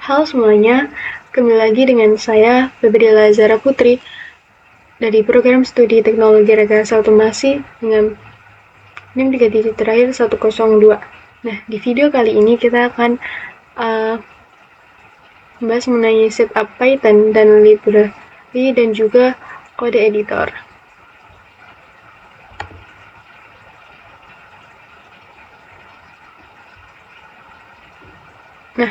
Halo semuanya, kembali lagi dengan saya, Febri Lazara Putri, dari program studi teknologi rekayasa otomasi dengan NIM 3 digit terakhir 102. Nah, di video kali ini kita akan membahas mengenai setup Python dan library dan juga kode editor. Nah,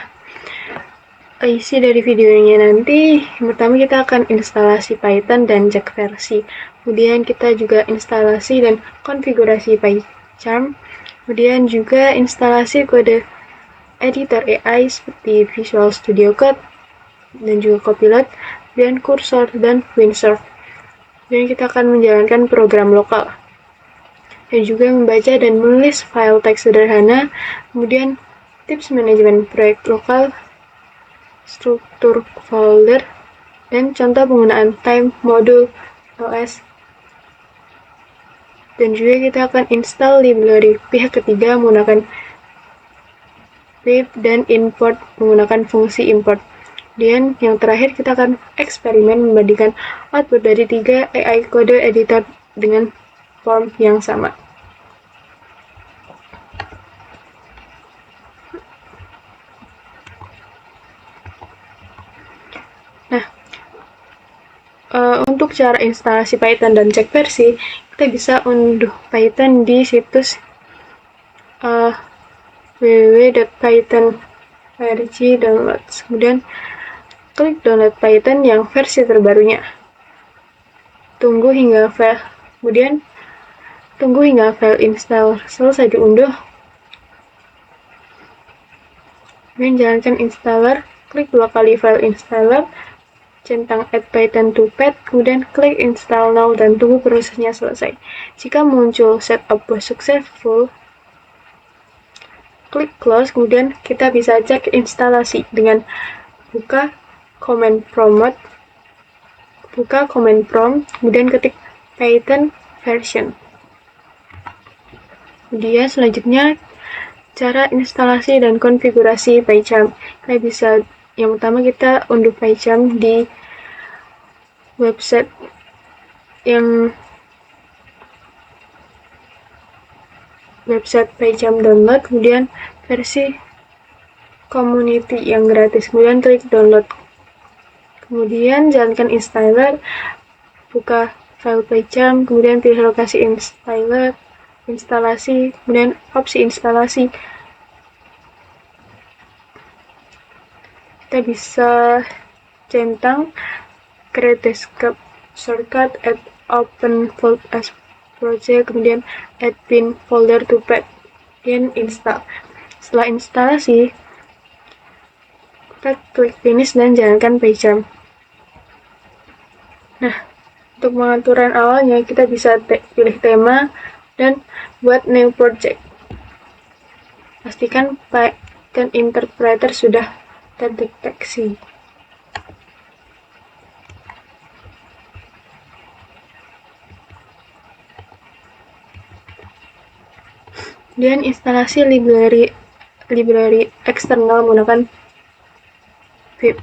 isi dari videonya nanti, yang pertama kita akan instalasi Python dan cek versi. Kemudian kita juga instalasi dan konfigurasi PyCharm. Kemudian juga instalasi kode editor AI seperti Visual Studio Code dan juga Copilot, dan Cursor dan Windsurf. Dan kita akan menjalankan program lokal. Dan juga membaca dan menulis file teks sederhana, kemudian tips manajemen proyek lokal, struktur folder, dan contoh penggunaan time module OS. Dan juga kita akan install library pihak ketiga menggunakan pip dan import menggunakan fungsi import. Dan yang terakhir kita akan eksperimen membandingkan output dari 3 AI kode editor dengan form yang sama. Nah, untuk cara instalasi Python dan cek versi, kita bisa unduh Python di situs www.python.org/downloads. Kemudian klik download Python yang versi terbarunya. Tunggu hingga file install selesai diunduh. Kemudian jalankan installer, klik 2 kali file installer, centang add Python to pad, kemudian klik install now dan tunggu prosesnya selesai. Jika muncul setup was successful, klik close, kemudian kita bisa cek instalasi dengan buka command prompt, kemudian ketik Python version. Kemudian selanjutnya cara instalasi dan konfigurasi PyCharm. Yang pertama kita unduh PyCharm di website PyCharm download, kemudian versi community yang gratis, kemudian klik download. Kemudian jalankan installer, buka file PyCharm, kemudian pilih lokasi installer, instalasi, kemudian opsi instalasi. Kita bisa centang create desktop shortcut, add open folder as project, kemudian add pin folder to pad, dan install. Setelah instalasi, kita klik finish dan jalankan PyCharm. Nah, untuk pengaturan awalnya kita bisa pilih tema dan buat new project. Pastikan Python interpreter sudah terdeteksi. Dan instalasi library eksternal menggunakan pip.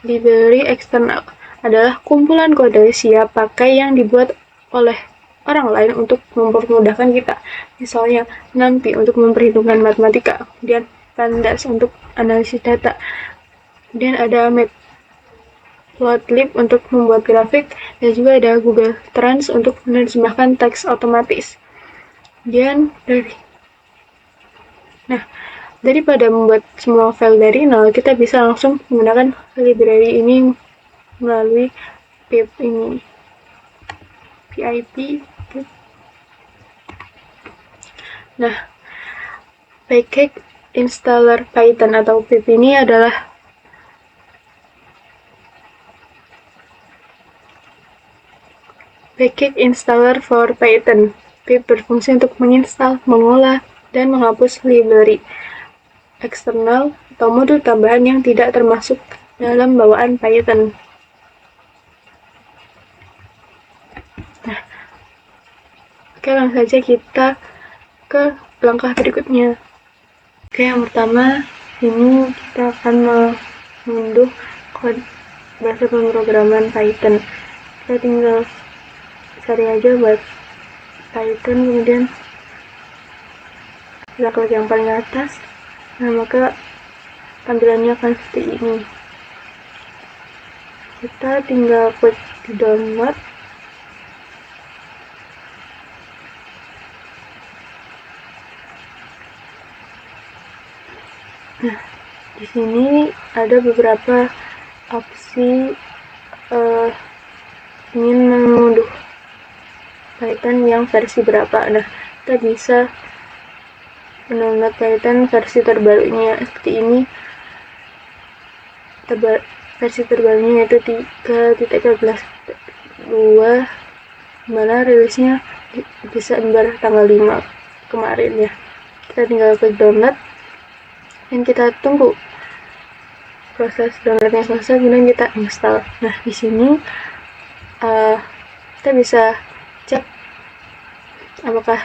Library eksternal adalah kumpulan kode siap pakai yang dibuat oleh orang lain untuk mempermudahkan kita. Misalnya NumPy untuk memperhitungkan matematika, kemudian Pandas untuk analisis data, kemudian ada Matplotlib untuk membuat grafik, dan juga ada Google Trans untuk menerjemahkan teks otomatis. Daripada membuat semua file dari nol, kita bisa langsung menggunakan library ini melalui pip ini, pip. Nah, package installer Python atau pip ini adalah package installer for Python. Pip berfungsi untuk menginstal, mengolah, dan menghapus library eksternal atau modul tambahan yang tidak termasuk dalam bawaan Python. Oke, langsung saja kita ke langkah berikutnya. Oke, yang pertama ini kita akan mengunduh bahasa pemrograman Python. Kita tinggal cari aja buat Python, kemudian kita klik yang paling atas. Nah, maka tampilannya akan seperti ini. Kita tinggal klik di download. Nah, di sini ada beberapa opsi ingin mengunduh Python yang versi berapa. Nah, kita bisa mendownload Python versi terbarunya seperti ini. Versi terbarunya yaitu 3.13.2, dimana rilisnya Desember tanggal 5 kemarin ya. Kita tinggal klik download dan kita tunggu proses downloadnya selesai, kemudian kita install. Nah, di sini kita bisa cek apakah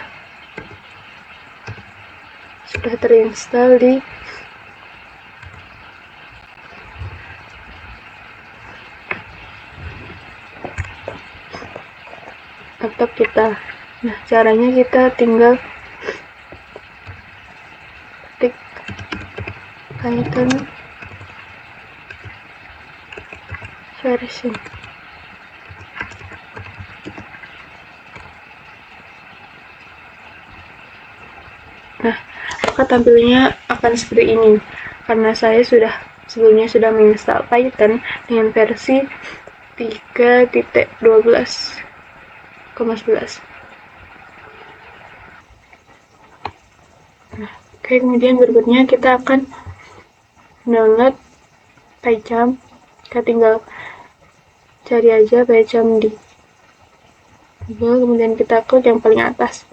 sudah terinstall di laptop kita. Nah, caranya kita tinggal ketik Python versi. Nah, maka tampilnya akan seperti ini. Karena saya sebelumnya sudah menginstal Python dengan versi 3.12,11. Nah, oke, kemudian berikutnya kita akan download PyCharm. Kita tinggal cari aja PyCharm di Google, kemudian kita klik yang paling atas.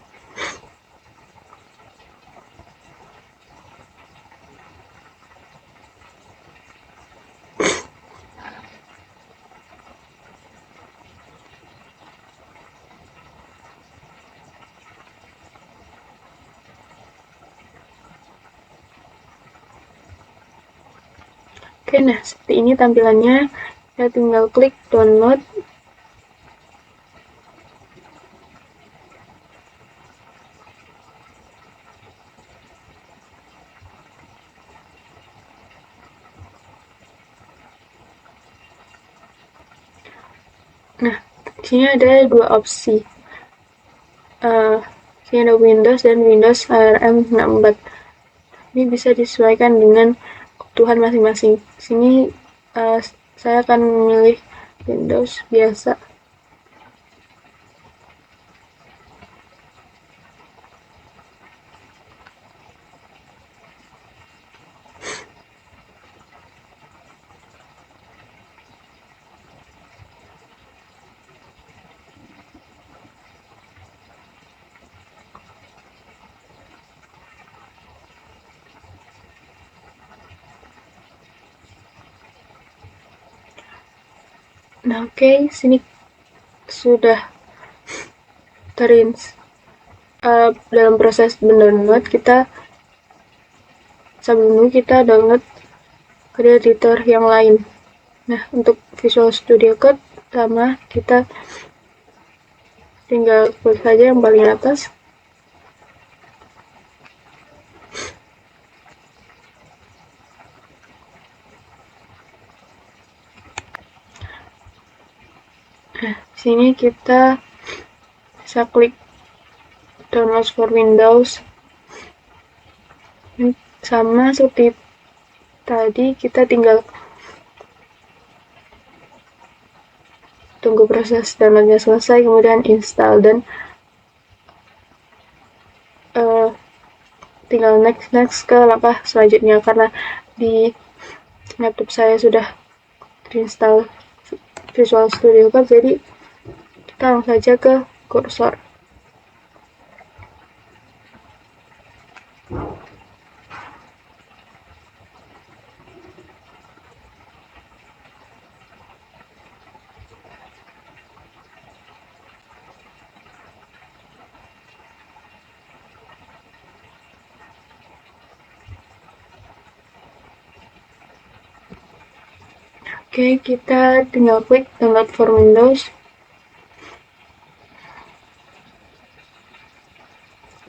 Oke, nah seperti ini tampilannya. Kita tinggal klik download. Nah, di sini ada dua opsi. Sini ada Windows dan Windows ARM 64. Ini bisa disesuaikan dengan kebutuhan masing-masing. Sini saya akan memilih Windows biasa. Nah, oke, sini sudah dalam proses mendownload. Sebelumnya kita download ke editor yang lain. Nah, untuk Visual Studio Code sama, kita tinggal klik saja yang paling atas. Nah, sini kita bisa klik download for Windows. Sama seperti tadi, kita tinggal tunggu proses downloadnya selesai, kemudian install, dan tinggal next ke langkah selanjutnya. Karena di laptop saya sudah terinstall Visual Studio Code, jadi kita langsung saja ke kursor. Oke, kita tinggal klik download for Windows.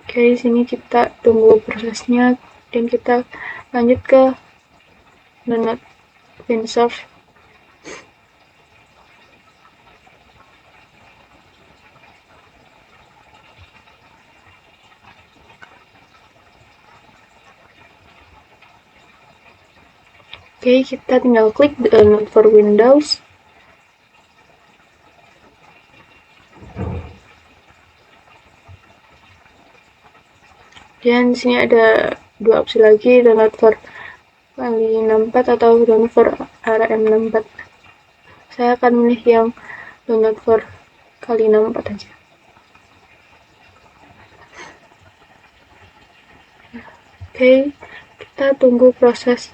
Oke, di sini kita tunggu prosesnya dan kita lanjut ke download WinSource. Oke, kita tinggal klik download for Windows. Dan di sini ada dua opsi lagi, download for kali 64 atau download for RM64. Saya akan memilih yang download for kali 64 aja. Oke, kita tunggu proses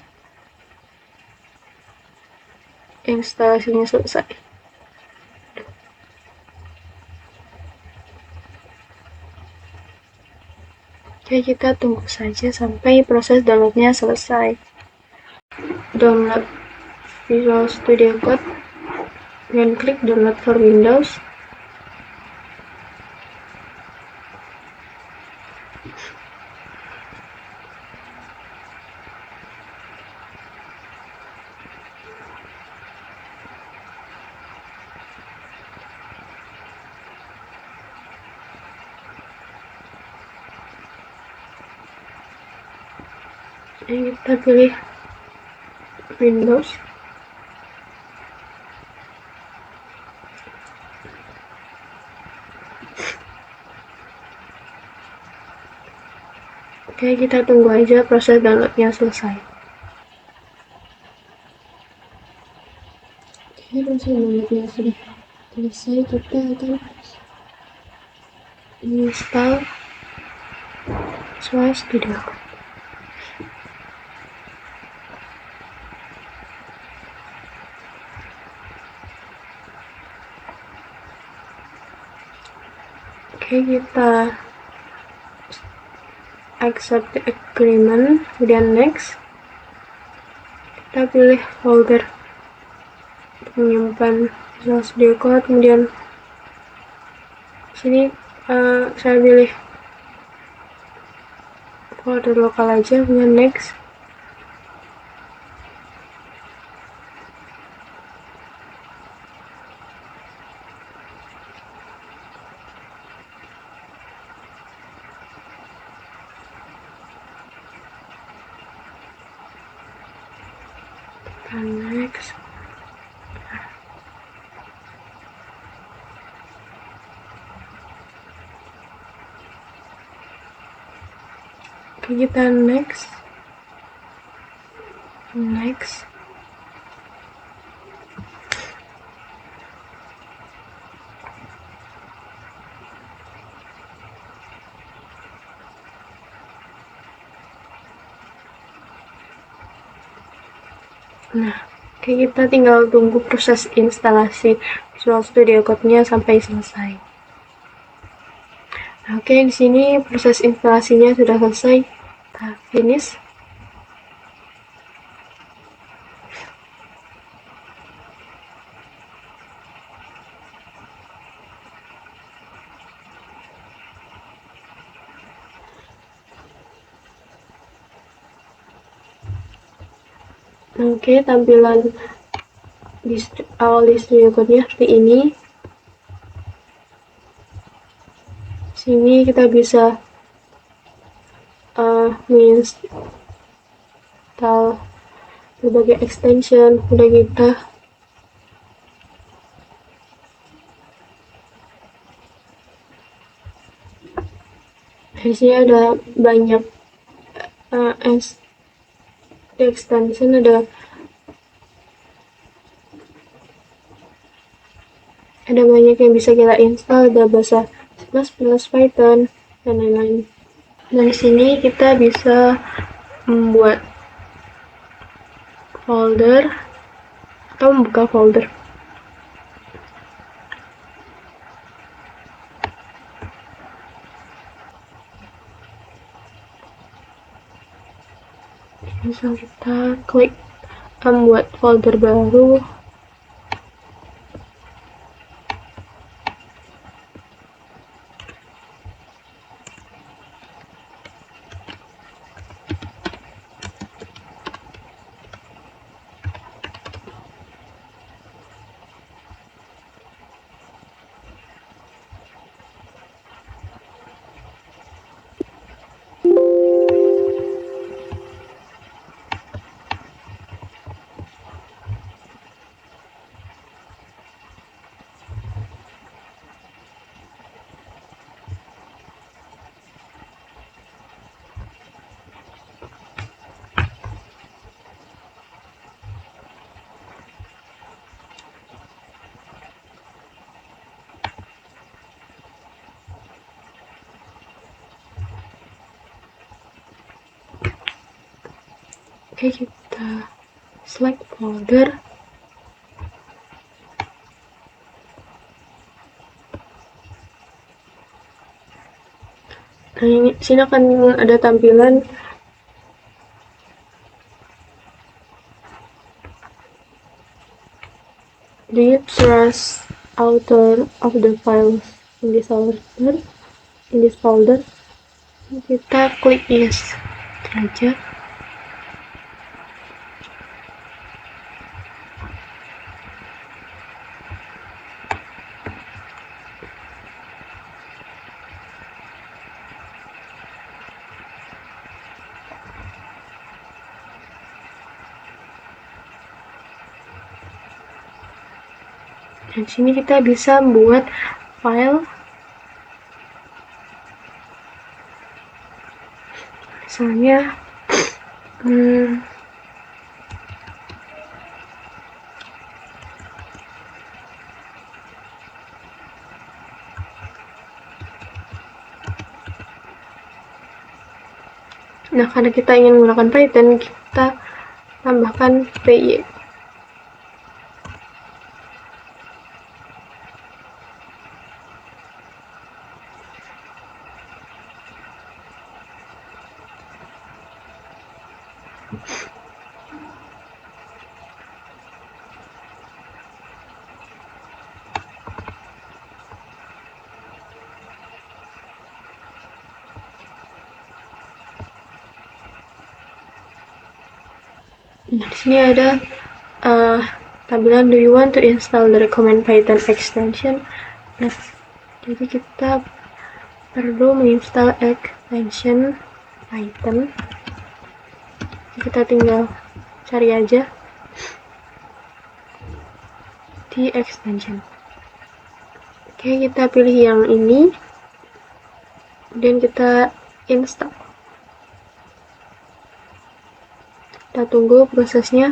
instalasinya selesai. Oke, kita tunggu saja sampai proses downloadnya selesai. Download Visual Studio Code dan klik download for Windows. Ini kita pilih Windows. Oke, kita tunggu aja proses downloadnya selesai. Oke, proses downloadnya sudah selesai. Kita akan install Visual Studio Code. Oke, kita accept the agreement, kemudian next. Kita pilih folder untuk menyimpan Visual Studio Code, kemudian sini saya pilih folder lokal aja, kemudian next. Next. Oke, kita next. Nah, oke, kita tinggal tunggu proses instalasi Visual Studio Code-nya sampai selesai. Nah, oke, di sini proses instalasinya sudah selesai. Kita finish. Oke, tampilan awal di Studio Code-nya seperti ini. Sini kita bisa menginstal berbagai extension. Udah kita di sini ada banyak extension, ada banyak yang bisa kita install, ada bahasa C++, Python, dan lain-lain. Dan di sini kita bisa membuat folder atau membuka folder. Misal kita klik membuat folder baru, Oke, kita select folder. Nah, ini sini akan ada tampilan the trace author of the files in this folder. Kita klik yes aja. Dan sini kita bisa buat file, misalnya nah, karena kita ingin menggunakan Python, kita tambahkan py. Nah, di sini ada tampilan do you want to install the recommend Python extension. Nah, jadi kita perlu menginstal extension Python. Kita tinggal cari aja di extension. Oke, kita pilih yang ini, kemudian kita install. Kita tunggu prosesnya.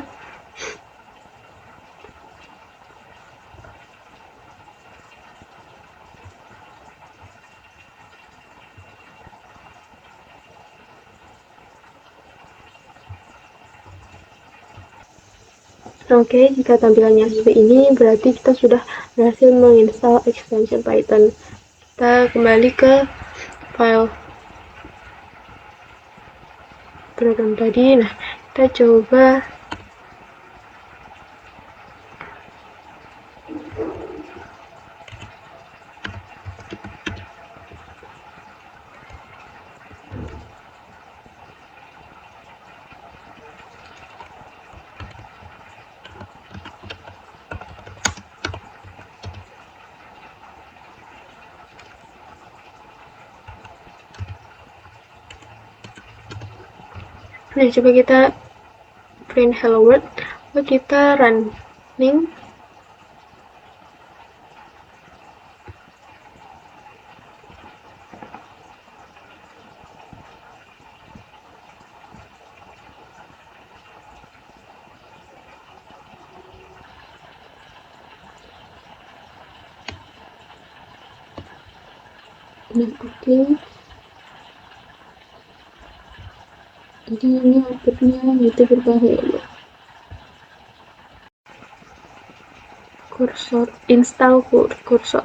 Oke, jika tampilannya seperti ini, berarti kita sudah berhasil menginstal extension Python. Kita kembali ke file program tadi. Nah, kita coba nah, coba kita print hello world, lalu kita running. Nah, oke. Jadi ini outputnya itu berbahaya. Cursor, install cursor.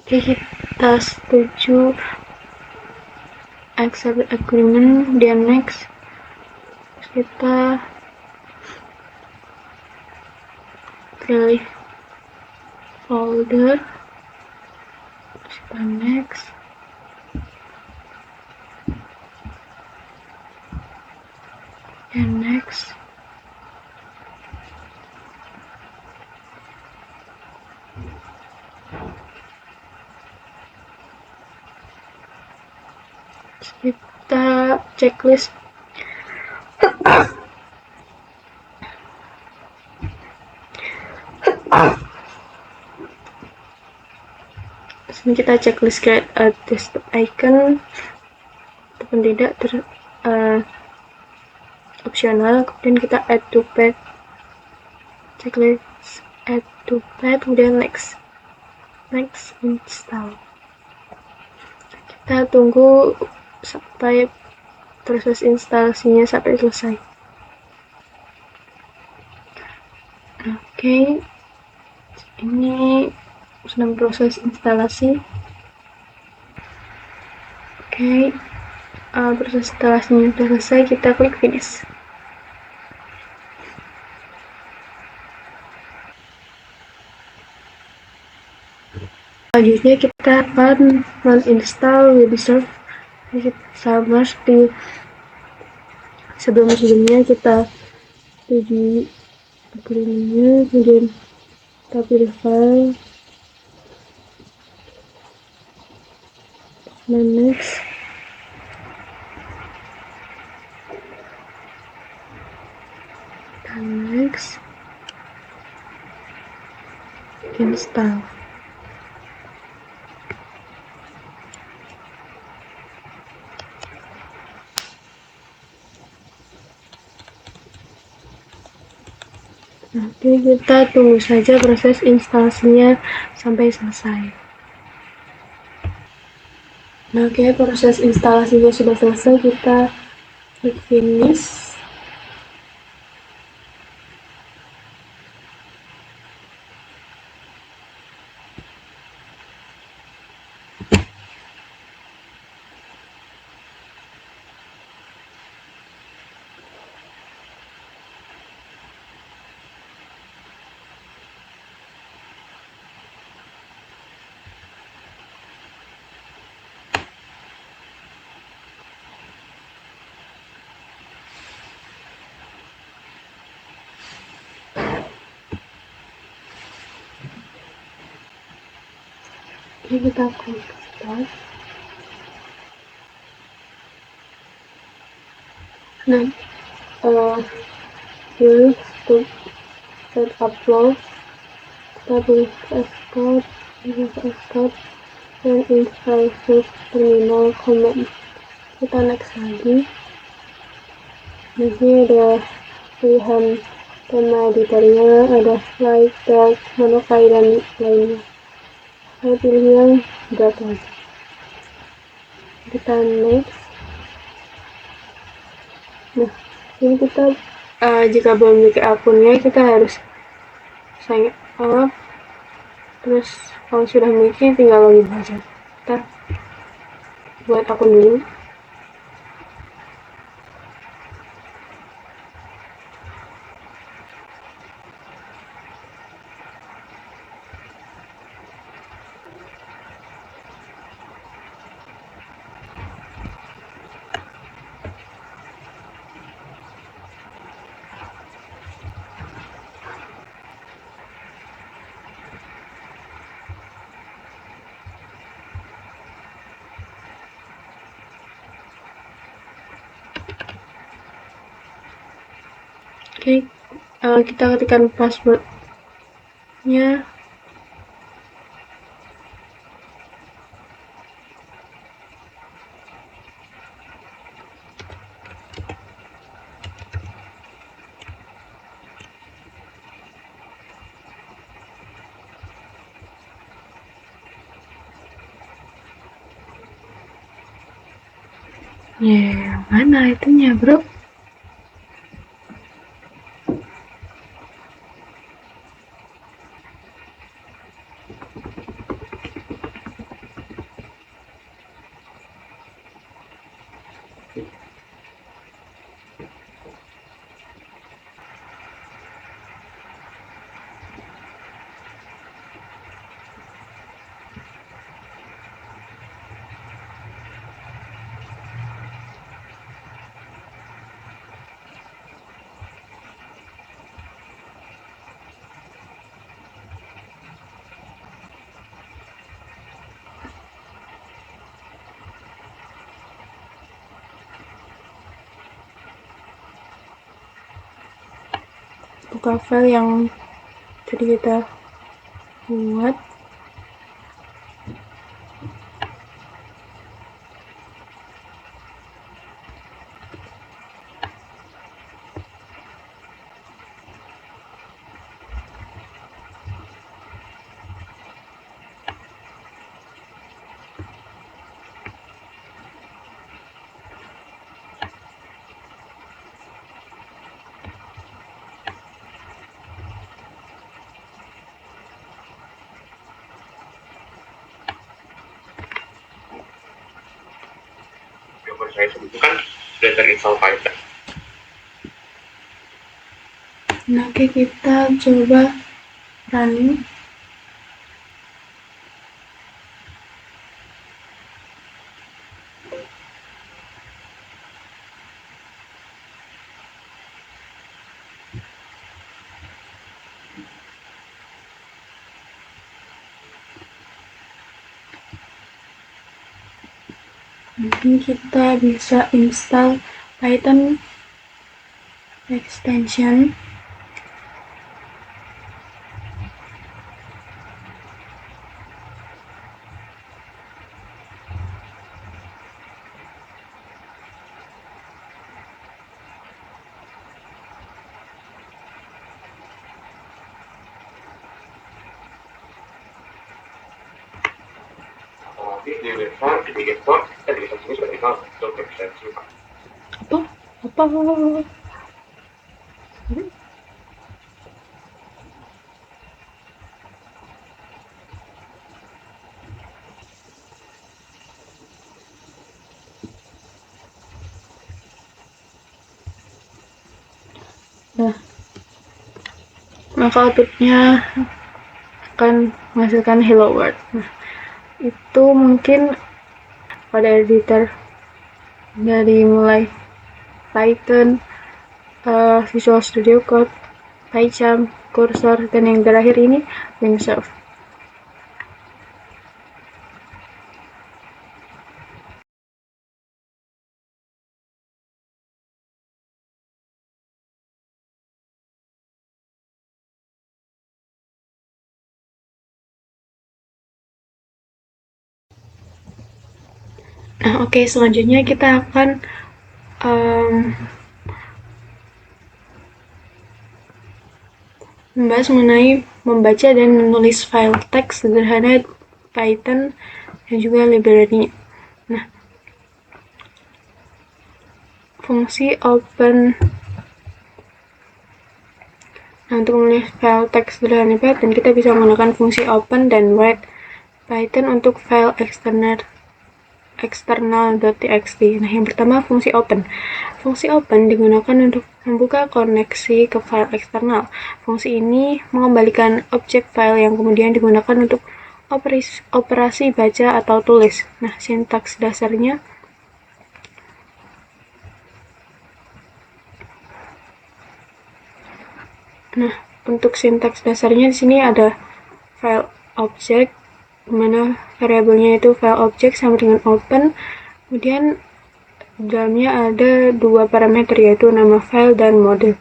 Oke, kita setuju accept agreement, dan next. Terus kita pilih folder, terus kita next. Dan next. Kita checklist. Sini kita checklist create a desktop icon, ataupun tidak opsional. Kemudian kita add to path checklist add to path, kemudian next install. Kita tunggu sampai proses instalasinya sampai selesai. Oke, ini sedang proses instalasi. Oke, proses instalasinya sudah selesai, kita klik finish. Selanjutnya kita akan menginstal WebServe. Sama seperti sebelumnya kita tuju agreementnya, kemudian kita pilih file, next, install. Oke, kita tunggu saja proses instalasinya sampai selesai. Nah, oke, proses instalasinya sudah selesai, kita klik finish. Oke, kita klik start. Nah, pilih start upload, kita pilih export, dan install terminal command. Kita next lagi. Di sini ada pilihan tema editornya, ada slide, dark, monokai, dan lainnya. Saya pilih yang dark aja. Kita next. Nah, ini kita jika belum memiliki akunnya, kita harus sign up. Terus kalau sudah memiliki, tinggal login saja. Kita buat akun dulu. Oke, kita ketikkan passwordnya. Mana itunya, bro? Buka file yang tadi kita buat. saya sebut itu kan sudah terinstall Python. Nah, oke, kita coba running. Mungkin kita bisa install Python extension. Nanti di website di export kita di sini sudah kita untuk ekstensi Pak. Apa? Nah, maka outputnya akan menghasilkan hello world. Nah, itu mungkin pada editor dari mulai Python, Visual Studio Code, PyCharm, Cursor, dan yang terakhir ini Windsurf. Nah, oke, selanjutnya kita akan membahas mengenai membaca dan menulis file teks sederhana Python dan juga library-nya. Nah, fungsi open. Nah, untuk menulis file teks sederhana Python, kita bisa menggunakan fungsi open dan write Python untuk file external.txt. Nah, yang pertama fungsi open. Fungsi open digunakan untuk membuka koneksi ke file eksternal. Fungsi ini mengembalikan objek file yang kemudian digunakan untuk operasi baca atau tulis. Nah, sintaks dasarnya untuk sintaks dasarnya di sini ada file object, dimana variabelnya itu file object sama dengan open. Kemudian dalamnya ada dua parameter, yaitu nama file dan mode.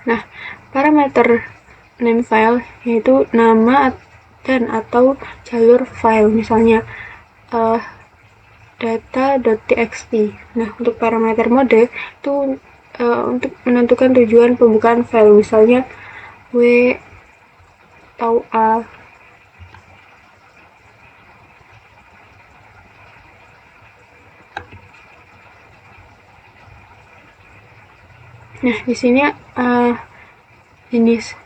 Nah, parameter name file yaitu nama dan atau jalur file, misalnya data.txt. Nah, untuk parameter mode itu untuk menentukan tujuan pembukaan file, misalnya W atau A. Nah, di sini jenis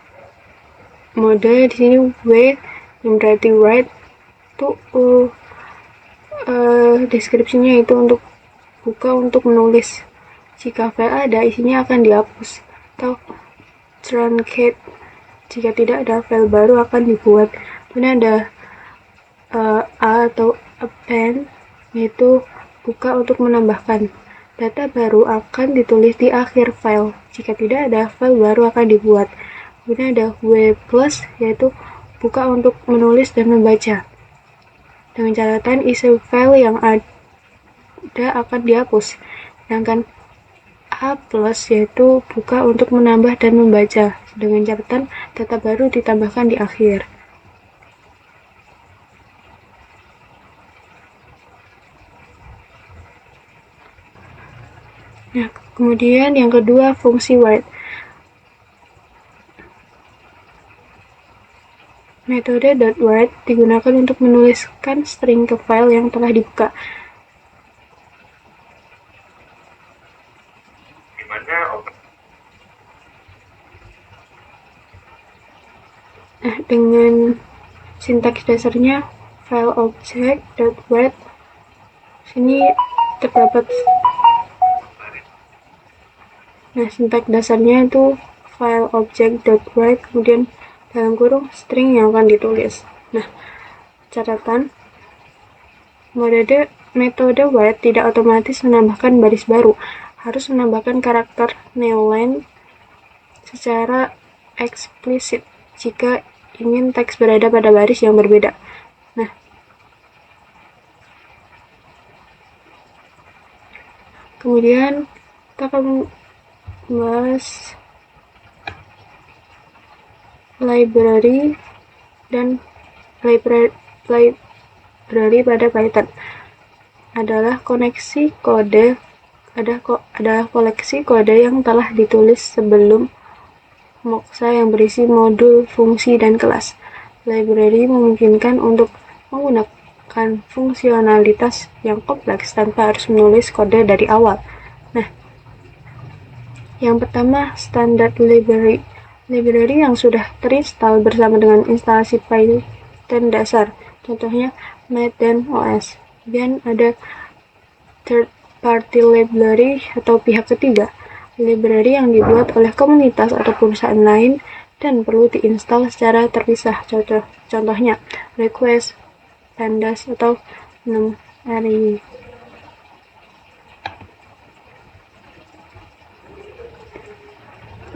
mode di sini W yang berarti write itu deskripsinya itu untuk buka untuk menulis. Jika file ada, isinya akan dihapus, atau truncate jika tidak ada file baru akan dibuat. Kemudian ada A atau append, yaitu buka untuk menambahkan. Data baru akan ditulis di akhir file. Jika tidak ada file baru akan dibuat. Kemudian ada W plus, yaitu buka untuk menulis dan membaca. Dengan catatan isi file yang ada akan dihapus. Sedangkan A plus yaitu buka untuk menambah dan membaca. Dengan catatan data baru ditambahkan di akhir. Nah, kemudian yang kedua fungsi write. Metode .write digunakan untuk menuliskan string ke file yang telah dibuka. Dimana Nah, dengan sintaks dasarnya file object.write, sini terdapat, nah sintaks dasarnya itu file object.write, kemudian dalam kurung string yang akan ditulis. Nah, catatan, metode write tidak otomatis menambahkan baris baru, harus menambahkan karakter newline secara eksplisit jika ingin teks berada pada baris yang berbeda. Nah, kemudian kita akan membahas library dan library pada Python adalah koneksi kode adalah koleksi kode yang telah ditulis sebelum Moxa yang berisi modul, fungsi, dan kelas. Library memungkinkan untuk menggunakan fungsionalitas yang kompleks tanpa harus menulis kode dari awal. Nah, yang pertama, standard library. Library yang sudah terinstall bersama dengan instalasi Python dasar. Contohnya Maven OS. Kemudian ada third party library atau pihak ketiga. Library yang dibuat oleh komunitas atau perusahaan lain dan perlu diinstal secara terpisah. Contohnya Request, Pandas, atau NumRy.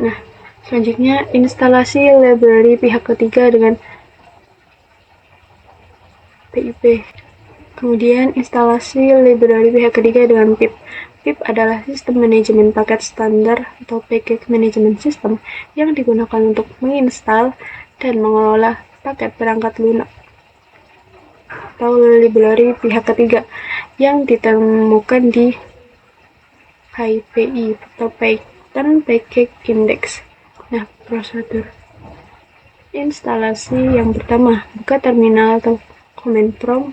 Nah, selanjutnya instalasi library pihak ketiga dengan PIP. Kemudian instalasi library pihak ketiga dengan pip. Pip adalah sistem manajemen paket standar atau package management system yang digunakan untuk menginstal dan mengelola paket perangkat lunak atau library pihak ketiga yang ditemukan di PyPI atau Python Package Index. Nah, prosedur instalasi yang pertama, buka terminal atau command prompt,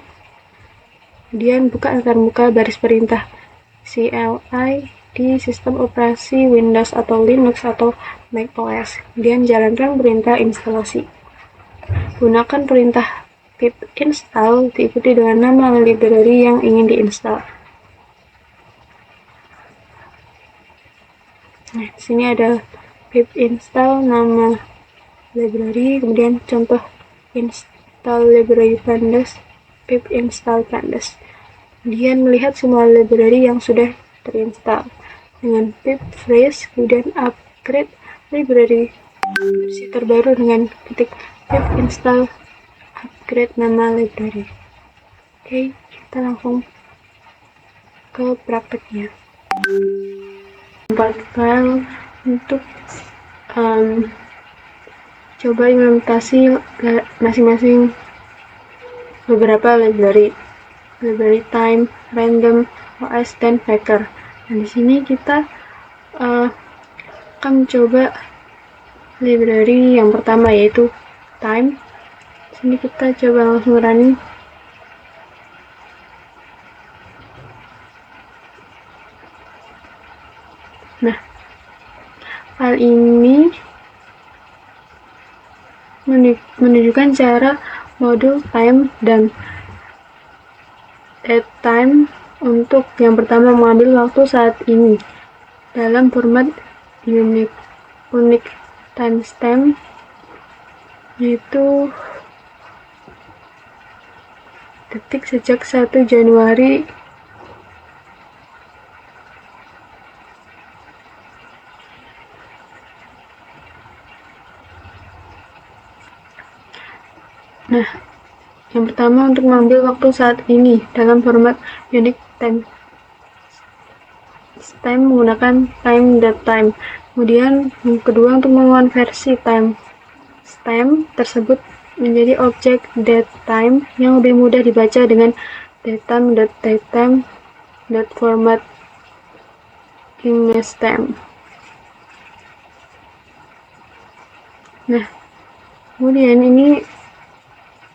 kemudian buka antarmuka baris perintah CLI di sistem operasi Windows atau Linux atau Mac OS. Kemudian jalankan perintah instalasi. Gunakan perintah pip install diikuti dengan nama library yang ingin diinstal. Nah, di sini ada pip install nama library, kemudian contoh install library pandas, pip install pandas. Kemudian melihat semua library yang sudah terinstall dengan pip freeze, kemudian upgrade library versi terbaru dengan ketik pip install upgrade nama library. Oke, kita langsung ke prakteknya. Tempat file untuk coba implementasi masing-masing beberapa library time, random, OS, dan Packer. Nah, di sini kita akan mencoba library yang pertama, yaitu time. Di sini kita coba langsung running. Nah, file ini menunjukkan cara modul time dan datetime untuk yang pertama mengambil waktu saat ini dalam format unique timestamp, yaitu detik sejak 1 Januari Nah, yang pertama untuk mengambil waktu saat ini dalam format unique timestamp menggunakan time.time. Kemudian yang kedua untuk mengonversi timestamp tersebut menjadi objek datetime yang lebih mudah dibaca dengan datetime.datetime.format timestamp. Nah, kemudian ini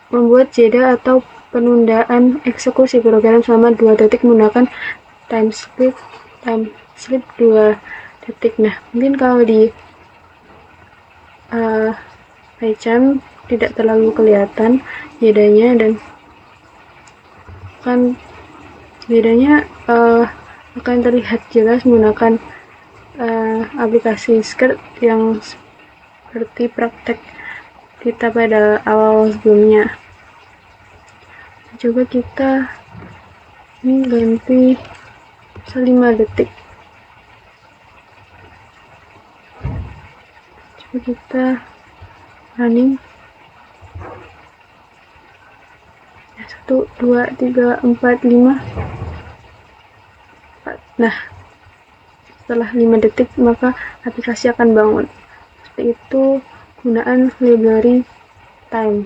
membuat jeda atau penundaan eksekusi program selama 2 detik menggunakan timestamp 2 detik. Nah, mungkin kalau di PyCharm tidak terlalu kelihatan bedanya, dan bedanya akan terlihat jelas menggunakan aplikasi Skirt yang seperti praktek kita pada awal sebelumnya. Coba kita ini ganti 5 detik. Coba kita running. 1, 2, 3, 4, 5. Nah, setelah 5 detik maka aplikasi akan bangun. Seperti itu penggunaan library time.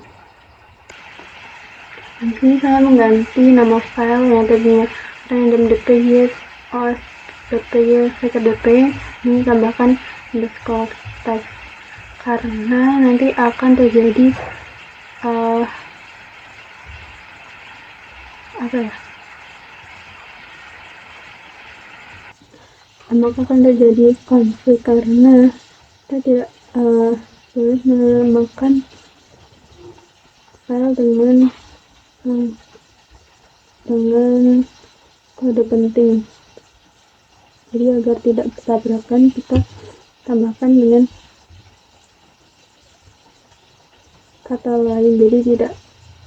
Di sini saya mengganti nama file yang tadinya random.py or .py record.py, ini tambahkan underscore type karena nanti akan terjadi maka akan terjadi konflik karena kita tidak boleh menambahkan file dengan kode penting. Jadi agar tidak bertabrakan, kita tambahkan dengan kata lain, jadi tidak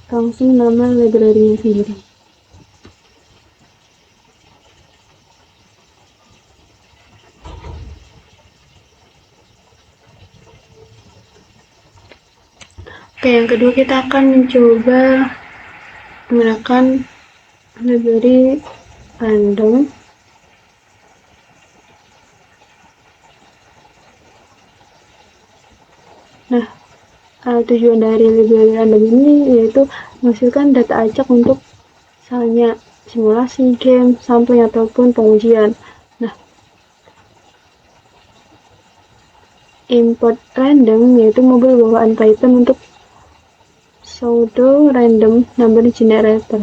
langsung nama library-nya sendiri. Oke, yang kedua kita akan mencoba menggunakan library random. Nah, tujuan dari library random ini yaitu menghasilkan data acak untuk misalnya simulasi game, sampling, ataupun pengujian. Nah, import random yaitu mobil bawaan Python untuk pseudo random number generator.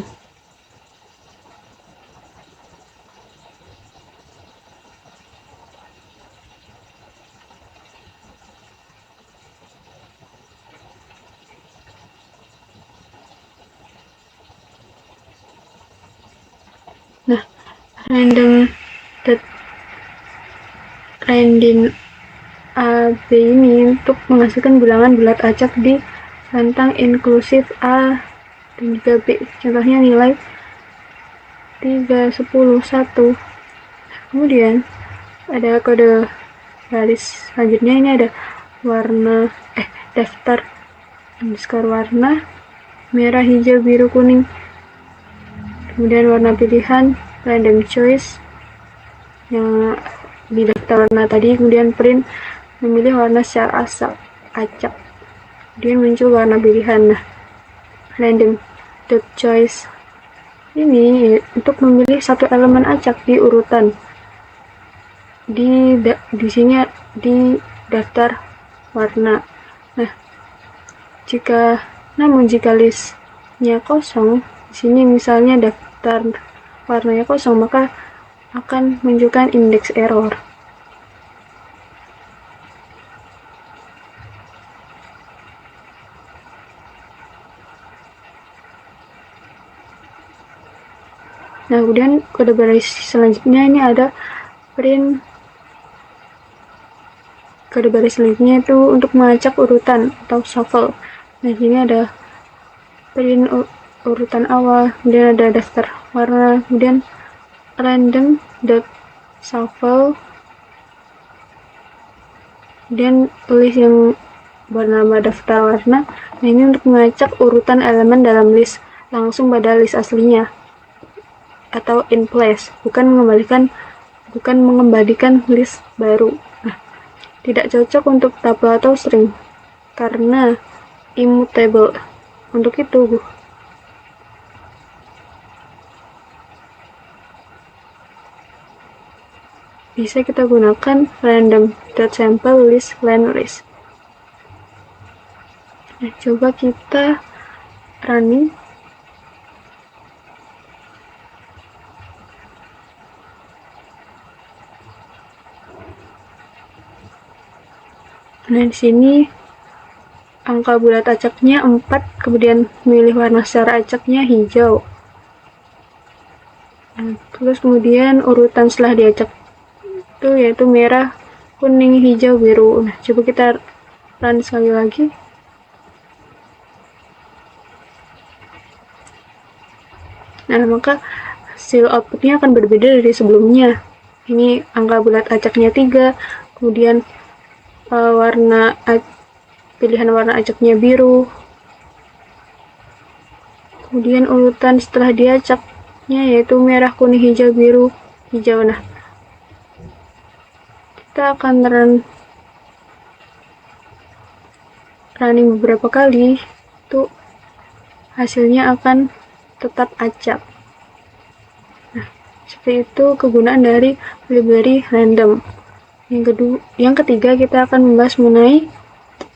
Nah, random AB ini untuk menghasilkan bilangan bulat acak di rentang inklusif A dan juga B. Contohnya nilai 3, 10, 1. Kemudian ada kode baris selanjutnya, ini ada warna daftar underscore warna merah, hijau, biru, kuning. Kemudian warna pilihan random choice yang di daftar warna tadi. Kemudian print memilih warna secara acak. Kemudian muncul warna pilihan. Nah, random dot choice ini untuk memilih satu elemen acak di urutan di sini di daftar warna. Nah, jika listnya kosong, di sini misalnya daftar warnanya kosong, maka akan menunjukkan index error. Nah, kemudian kode baris selanjutnya ini ada print. Kode baris selanjutnya itu untuk mengacak urutan atau shuffle. Nah, sini ada print urutan awal, kemudian ada daftar warna, kemudian random dot shuffle, kemudian list yang bernama daftar warna. Nah, ini untuk mengacak urutan elemen dalam list langsung pada list aslinya atau in place, bukan mengembalikan list baru. Nah, tidak cocok untuk tuple atau string karena immutable. Untuk itu bisa kita gunakan random.sample list len list. Nah, coba kita running. Nah, di sini angka bulat acaknya 4, kemudian memilih warna secara acaknya hijau. Nah, terus kemudian urutan setelah diacak itu yaitu merah, kuning, hijau, biru. Nah, coba kita run sekali lagi. Nah, maka hasil outputnya akan berbeda dari sebelumnya. Ini angka bulat acaknya 3, kemudian pilihan warna acaknya biru, kemudian urutan setelah diacaknya yaitu merah, kuning, hijau, biru, hijau. Nah, kita akan running beberapa kali, itu hasilnya akan tetap acak. Nah, seperti itu kegunaan dari library random. Yang ketiga, kita akan membahas mengenai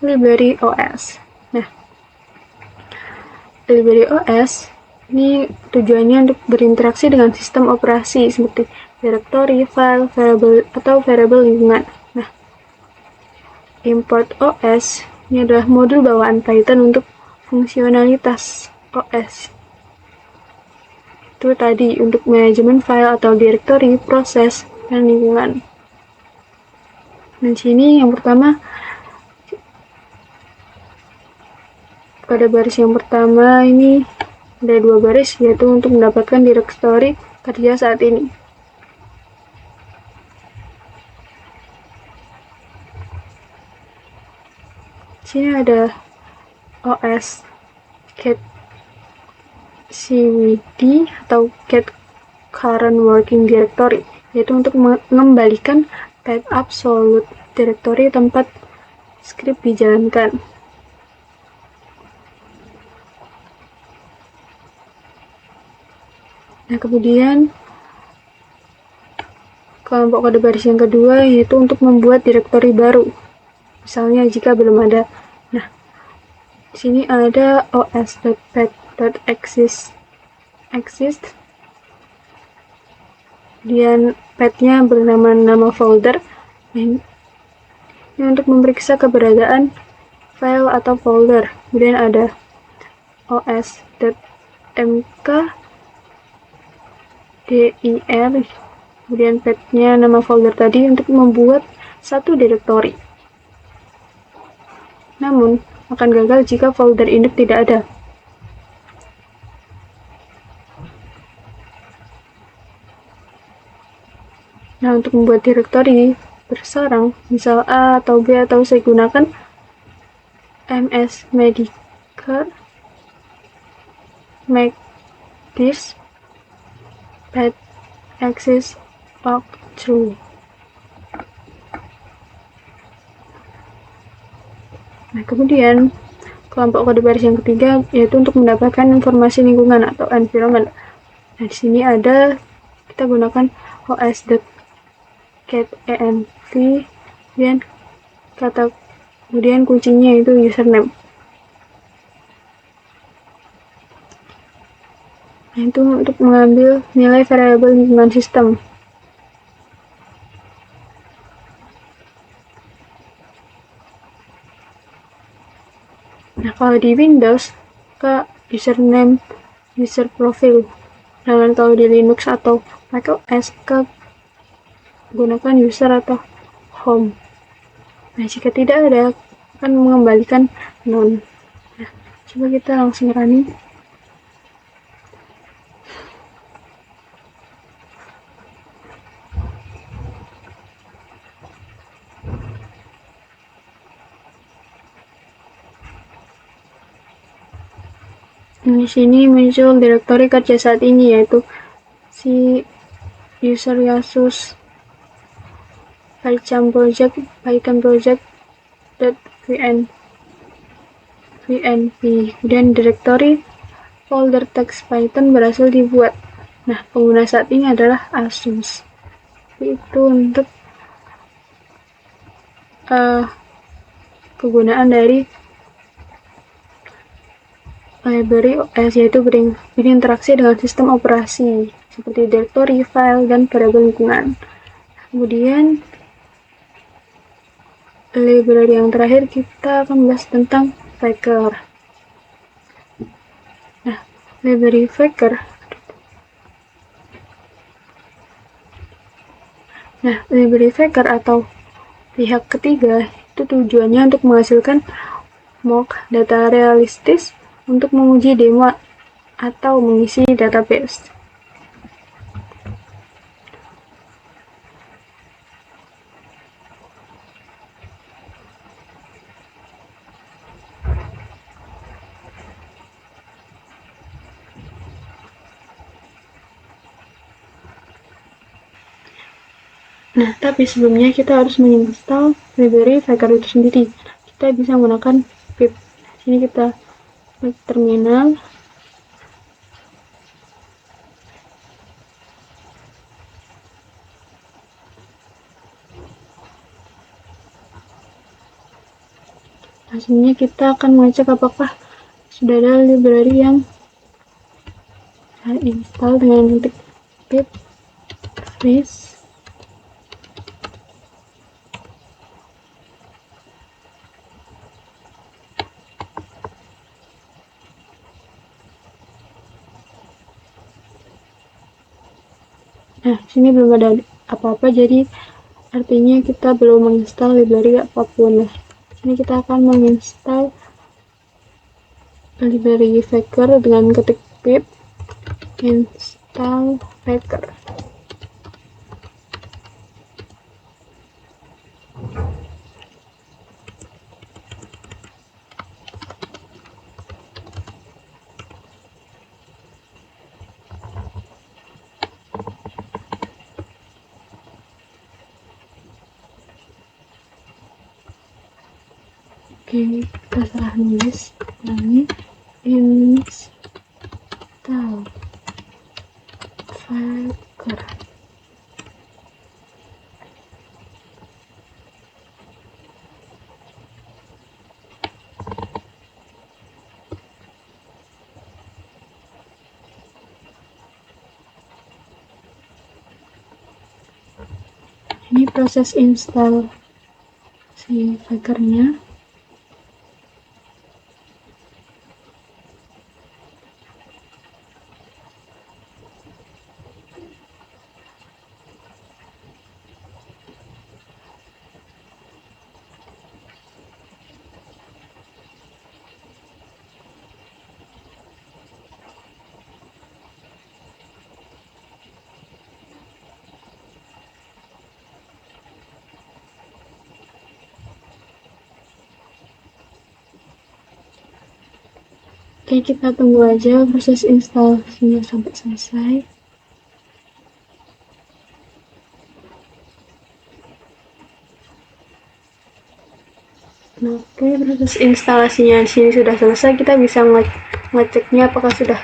library OS. Nah, library OS ini tujuannya untuk berinteraksi dengan sistem operasi seperti directory, file, variable, atau variable lingkungan. Nah, import OS ini adalah modul bawaan Python untuk fungsionalitas OS. Itu tadi untuk manajemen file atau directory, proses, dan lingkungan. Di sini yang pertama, pada baris yang pertama ini ada 2 baris, yaitu untuk mendapatkan directory kerja saat ini. Di sini ada OS get cvd atau get current working directory, yaitu untuk mengembalikan path absolute directory tempat script dijalankan. Nah, kemudian kelompok kode baris yang kedua yaitu untuk membuat directory baru. Misalnya jika belum ada. Nah, di sini ada os.path.exist. Kemudian path-nya bernama nama folder. Ini untuk memeriksa keberadaan file atau folder. Kemudian ada os.mk dir, kemudian path-nya nama folder tadi untuk membuat satu directory. Namun, akan gagal jika folder induk tidak ada. Nah, untuk membuat directory bersarang, misal A atau B atau C, gunakan ms-madiker make this path exist walkthrough. Nah, kemudian kelompok kode baris yang ketiga yaitu untuk mendapatkan informasi lingkungan atau environment. Nah, di sini ada kita gunakan os.getEnv, kemudian kuncinya itu username. Nah, itu untuk mengambil nilai variabel lingkungan sistem. Nah, kalau di Windows ke username user profile. Dan kalau di Linux atau macOS ke gunakan user atau home. Nah, jika tidak ada akan mengembalikan none. Nah, coba kita langsung running. Di sini muncul direktori kerja saat ini, yaitu si user Yasus PyCharm project, Python project.vnp. Kemudian direktori folder teks Python berhasil dibuat. Nah, pengguna saat ini adalah Asus. Itu untuk kegunaan dari library OS, yaitu berinteraksi dengan sistem operasi seperti directory, file, dan variabel lingkungan. Kemudian library yang terakhir kita akan membahas tentang Faker. Nah, library Faker. Nah, library Faker atau pihak ketiga itu tujuannya untuk menghasilkan mock data realistis untuk menguji demo atau mengisi database. Nah, tapi sebelumnya kita harus menginstal library Faker itu sendiri. Kita bisa menggunakan pip. Sini kita klik terminal. Hasilnya kita akan mengecek apakah sudah ada library yang saya install dengan ketik pip freeze. Nah, sini belum ada apa-apa, jadi artinya kita belum menginstal library apapun. Nah, sini kita akan menginstal library Faker dengan ketik pip install Faker. Oke, kita salah nulis ulangi install Faker. Ini proses install si Fakernya. Oke, kita tunggu aja proses instalasinya sampai selesai. Nah, oke, proses instalasinya di sini sudah selesai. Kita bisa ngeceknya apakah sudah.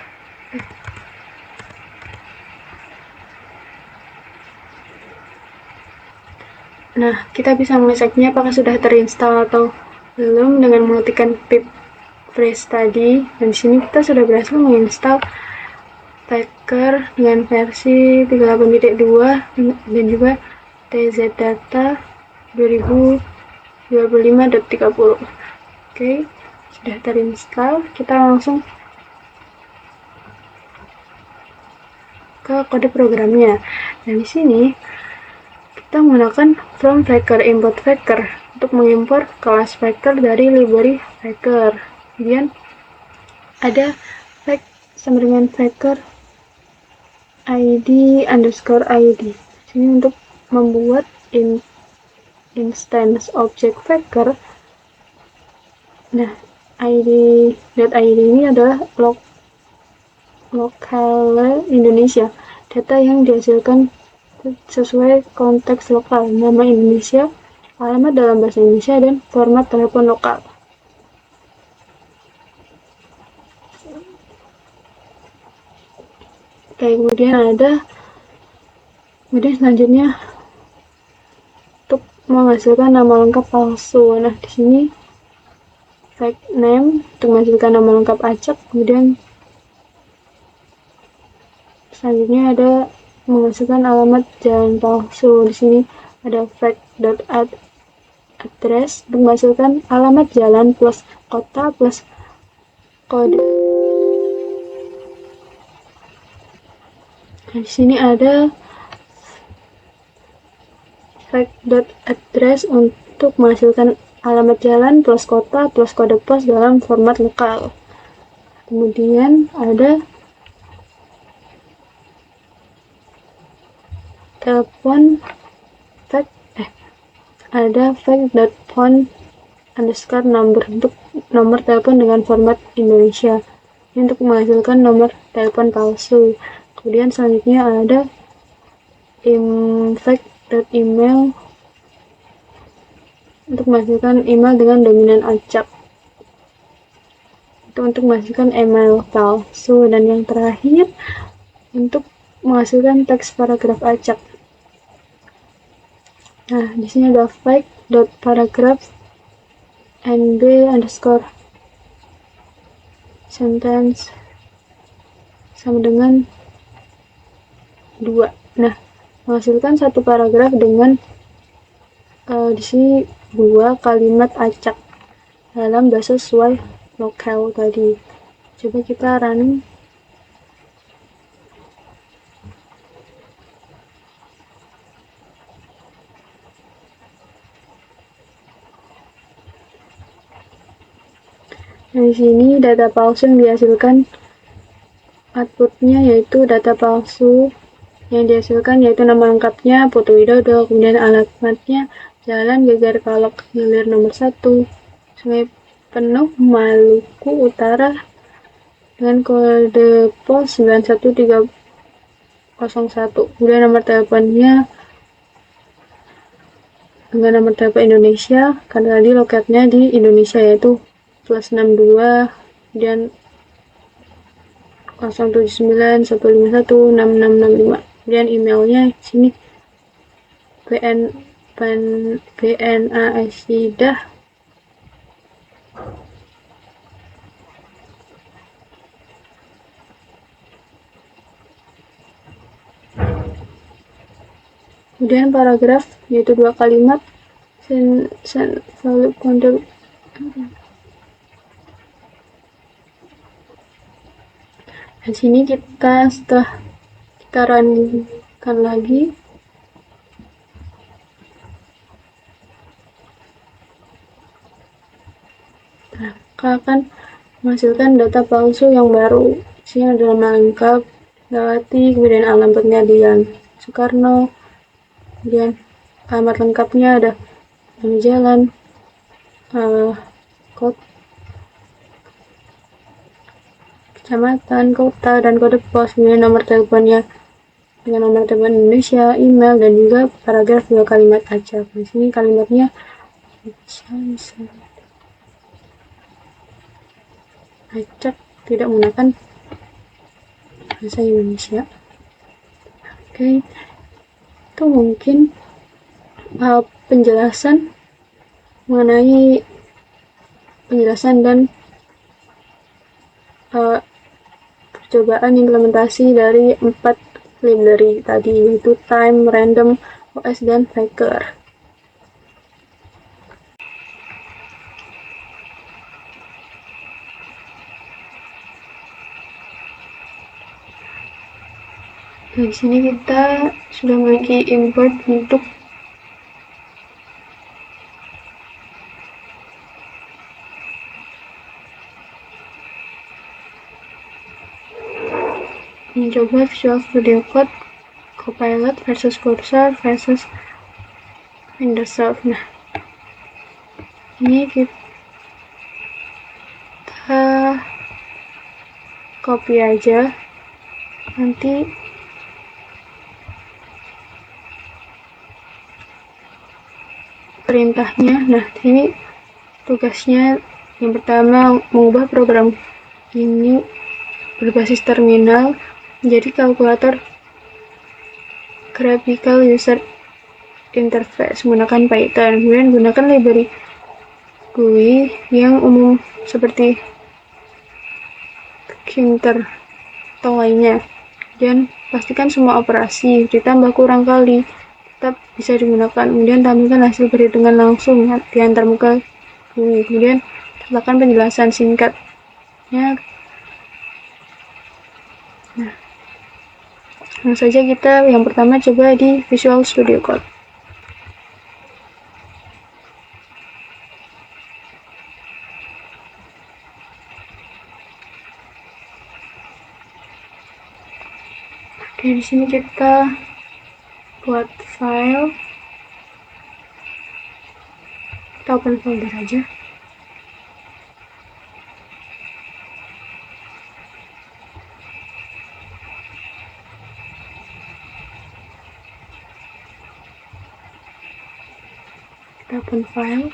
Nah, kita bisa mengeceknya apakah sudah terinstall atau belum dengan mengetikkan pip freeze tadi. Dan di sini kita sudah berhasil menginstal Faker dengan versi 38.2 dan juga tzData 2025.30. Oke, sudah terinstall. Kita langsung ke kode programnya. Dan di sini kita menggunakan from Faker import Faker untuk mengimpor kelas Faker dari library Faker. Kemudian ada fact sama dengan Faker id underscore id. Sini untuk membuat instance object Faker. Nah, id.id ini adalah lokal Indonesia. Data yang dihasilkan sesuai konteks lokal, nama Indonesia, alamat dalam bahasa Indonesia, dan format telepon lokal. Oke, kemudian selanjutnya untuk menghasilkan nama lengkap palsu. Nah, di sini fake name untuk menghasilkan nama lengkap acak. Kemudian selanjutnya ada menghasilkan alamat jalan palsu. Di sini ada fake.address address untuk menghasilkan alamat jalan plus kota plus kode. Nah, di sini ada fact.address untuk menghasilkan alamat jalan plus kota plus kode pos dalam format lokal. Kemudian ada telepon fact.phone underscore number untuk nomor telepon dengan format Indonesia untuk menghasilkan nomor telepon palsu. Kemudian selanjutnya ada fact.email untuk menghasilkan email dengan dominan acak itu untuk menghasilkan email palsu. Dan yang terakhir untuk menghasilkan teks paragraf acak. Nah, di sini ada fact.paragraph nb underscore sentence sama dengan 2. Nah, menghasilkan satu paragraf dengan di sini 2 kalimat acak dalam bahasa sesuai lokal tadi. Coba kita running. Nah, di sini data palsu yang dihasilkan outputnya yaitu data palsu yang dihasilkan yaitu nama lengkapnya Putu Widodo, kemudian alamatnya Jalan Gegar Kalok Hilir nomor 1, Sungai Penuh, Maluku Utara dengan kode pos 91301. Kemudian nomor teleponnya dengan nomor telepon Indonesia karena tadi loketnya di Indonesia yaitu +62 dan 07915166665. Kemudian emailnya di sini bnasidah kemudian paragraf yaitu 2 kalimat value content. Di sini setelah kita runkan lagi, maka akan menghasilkan data palsu yang baru. Di sini ada nama lengkap Gawati, kemudian alamatnya Dian Soekarno, kemudian alamat lengkapnya ada jalan, kecamatan, kota, dan kode pos, kemudian nomor teleponnya dengan nomor telepon Indonesia, email, dan juga paragraf 2 kalimat acak. Di sini kalimatnya acak tidak menggunakan bahasa Indonesia. Oke, itu mungkin penjelasan mengenai penjelasan dan percobaan implementasi dari 4 library tadi, yaitu Time, Random, OS, dan Faker. Nah, di sini kita sudah memiliki import untuk mencoba Visual Studio Code, Copilot versus Cursor versus Windows Serve. Nah, ini kita copy aja, nanti perintahnya. Nah, ini tugasnya yang pertama mengubah program ini berbasis terminal menjadi kalkulator graphical user interface menggunakan Python. Kemudian gunakan library GUI yang umum seperti Kinter atau lainnya, dan pastikan semua operasi ditambah kurang kali tetap bisa digunakan. Kemudian tampilkan hasil perhitungan langsung di antarmuka ini. Kemudian letakkan penjelasan singkatnya. Nah, langsung saja kita yang pertama coba di Visual Studio Code. Oke, di sini kita buat file. Kita open folder aja. Kita open file.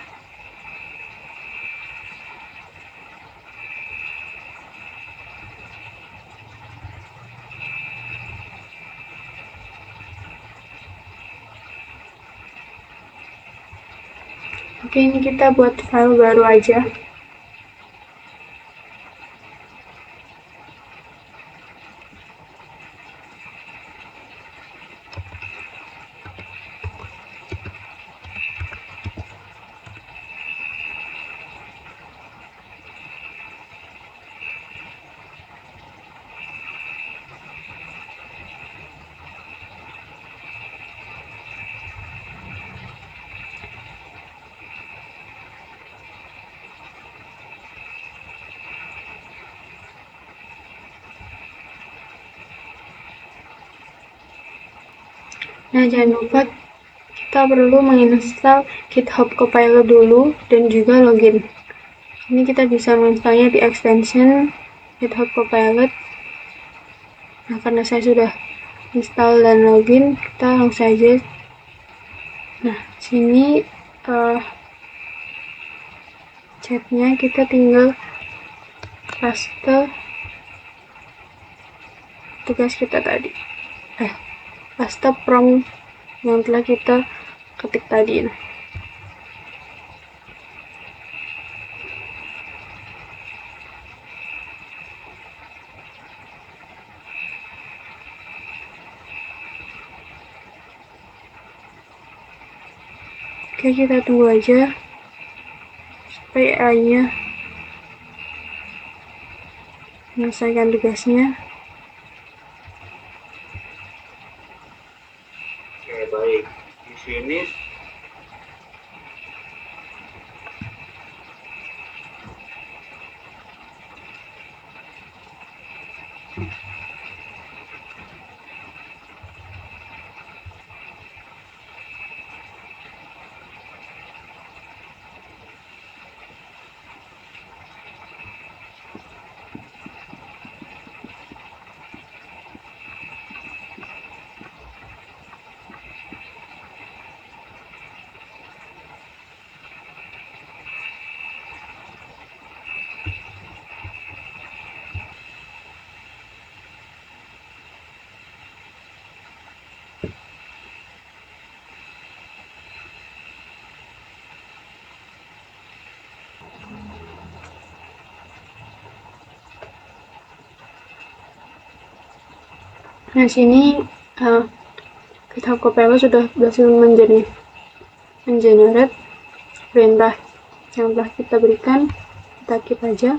Oke, ini kita buat file baru aja. Nah, jangan lupa kita perlu menginstal GitHub Copilot dulu dan juga login. Ini kita bisa menginstalnya di extension GitHub Copilot. Nah, karena saya sudah install dan login, kita langsung saja. Nah, sini chatnya kita tinggal paste tugas kita tadi. Paste prompt yang telah kita ketik tadi. Oke, kita tunggu aja supaya AI-nya menyelesaikan tugasnya. Oke, baik. Di sini Nah, sini GitHub Copilot sudah berhasil mengenerate perintah yang telah kita berikan. Kita keep aja.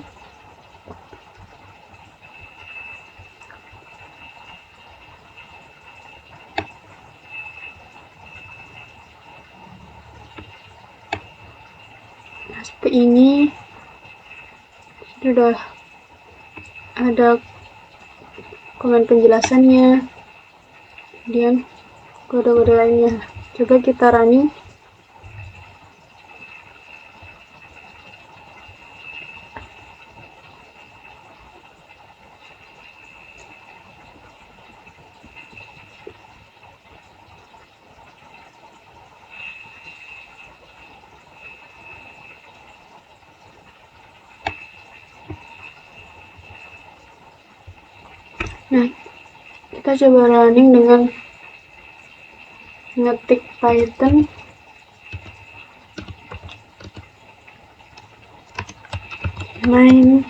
Nah, seperti ini sudah ada komen penjelasannya, kemudian kode-kode lainnya. Coba kita running. Nah, kita coba running dengan ngetik Python main.py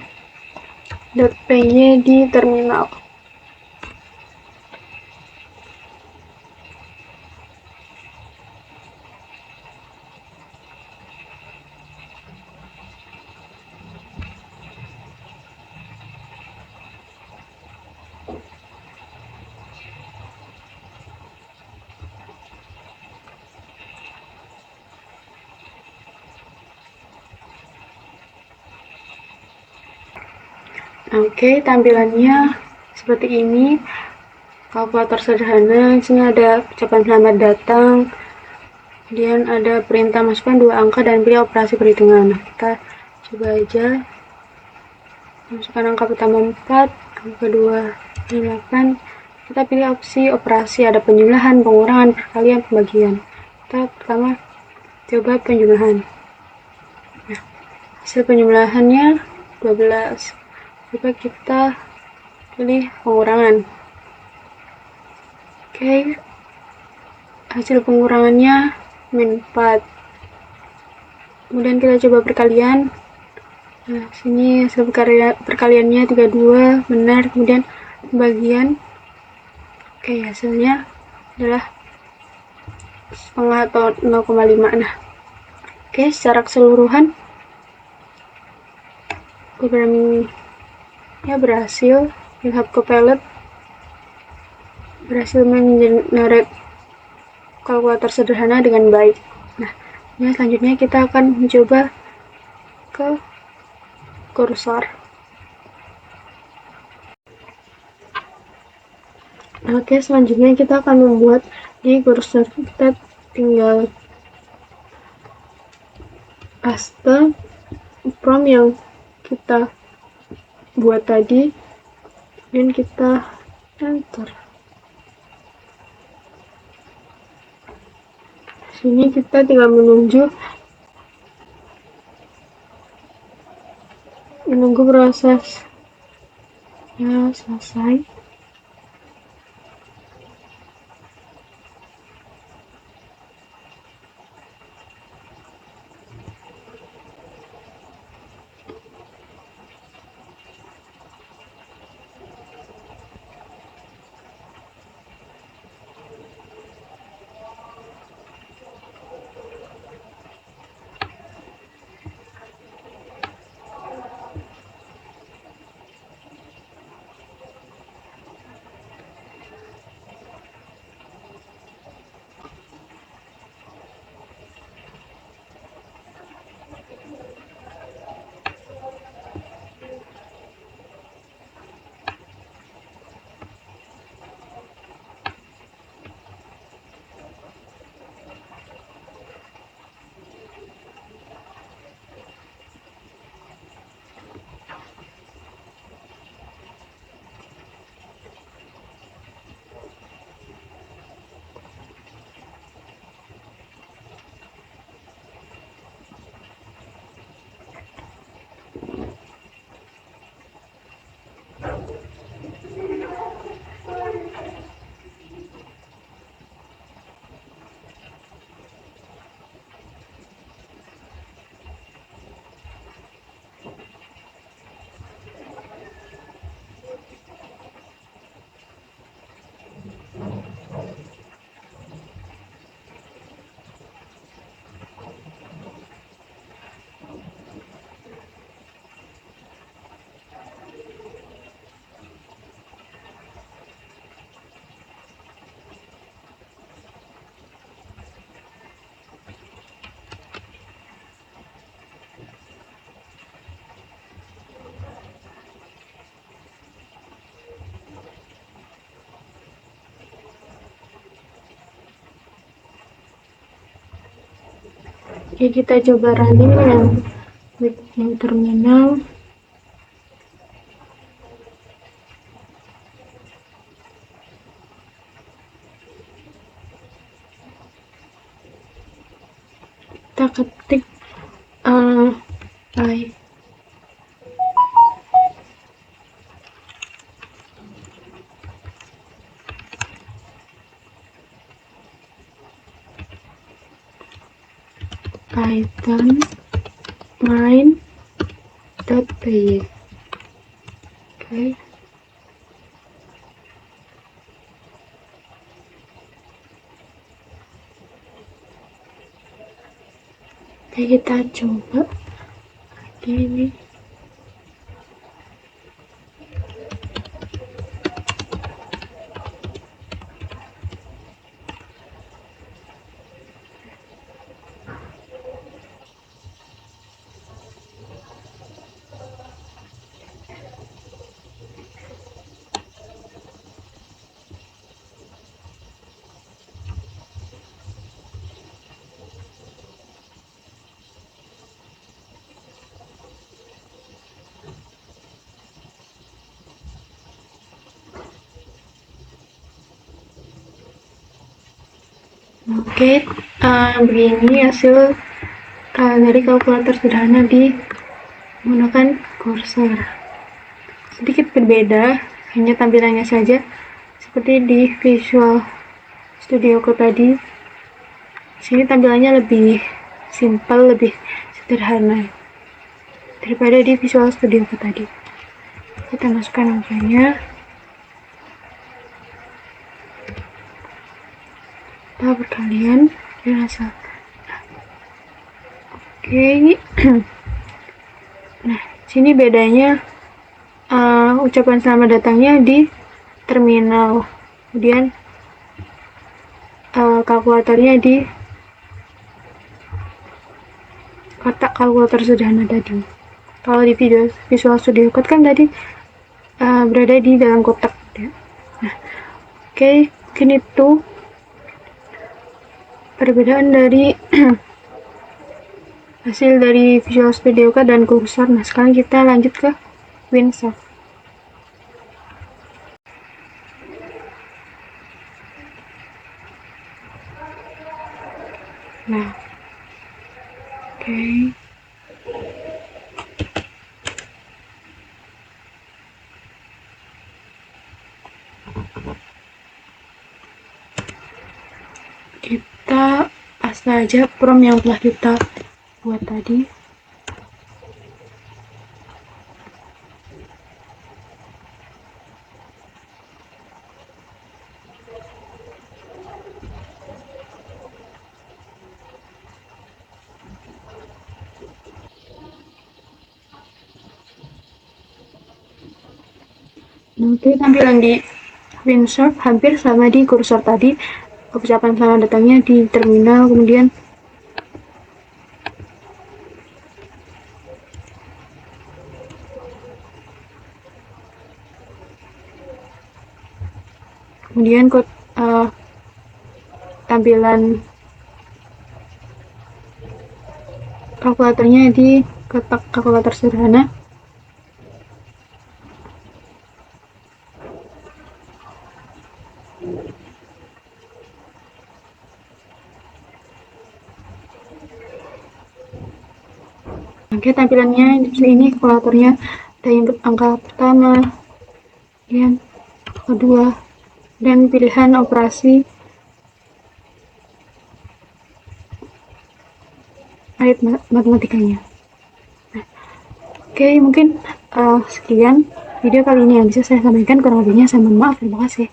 di terminal. Oke, tampilannya seperti ini. Kalkulator sederhana, di sini ada ucapan selamat datang, kemudian ada perintah masukkan 2 angka dan pilih operasi perhitungan. Nah, kita coba aja. Masukkan angka pertama 4, angka kedua 8. Kita pilih opsi operasi, ada penjumlahan, pengurangan, perkalian, pembagian. Kita pertama coba penjumlahan. Nah, hasil penjumlahannya 12. Coba kita pilih pengurangan. Oke, hasil pengurangannya min 4. Kemudian kita coba perkalian. Nah, sini hasil perkaliannya 32, benar. Kemudian pembagian. Oke, hasilnya adalah setengah atau 0,5. Nah, oke, secara keseluruhan programmingnya berhasil. GitHub Copilot berhasil mengenerate kalkulator sederhana dengan baik. Nah, selanjutnya kita akan mencoba ke kursor. Oke, selanjutnya kita akan membuat di kursor. Kita tinggal paste prompt yang kita buat tadi dan kita enter. Sini kita tinggal menunggu prosesnya selesai. Oke, kita coba running yang terminal. Kita ketik Python main.py. Oke. Oke, kita coba lagi ini. Oke, begini hasil dari kalkulator sederhana di menggunakan kursor. Sedikit berbeda, hanya tampilannya saja seperti di Visual Studio Code tadi. Sini tampilannya lebih simpel, lebih sederhana daripada di Visual Studio Code tadi. Kita masukkan angkanya. Kita berkalian dirasa. Oke. Nah, sini bedanya ucapan selamat datangnya di terminal. Kemudian kalkulatornya di kotak kalkulator sederhana tadi. Kalau di Visual Studio Code kan tadi berada di dalam kotak. Nah, oke, mungkin itu perbedaan dari hasil dari Visual Studio Code dan kursor. Nah, sekarang kita lanjut ke Winsoft. Nah, oke. Kita paste aja prompt yang telah kita buat tadi. Oke, tampilan di Winsoft hampir sama di kursor tadi. Ucapan selamat datangnya di terminal, kemudian tampilan kalkulatornya di kotak kalkulator sederhana. Oke, tampilannya ini kalkulatornya ada input angka pertama, kemudian kedua, dan pilihan operasi matematikanya. Nah, oke, mungkin sekian video kali ini yang bisa saya sampaikan. Kurang lebihnya saya mohon maaf. Terima kasih.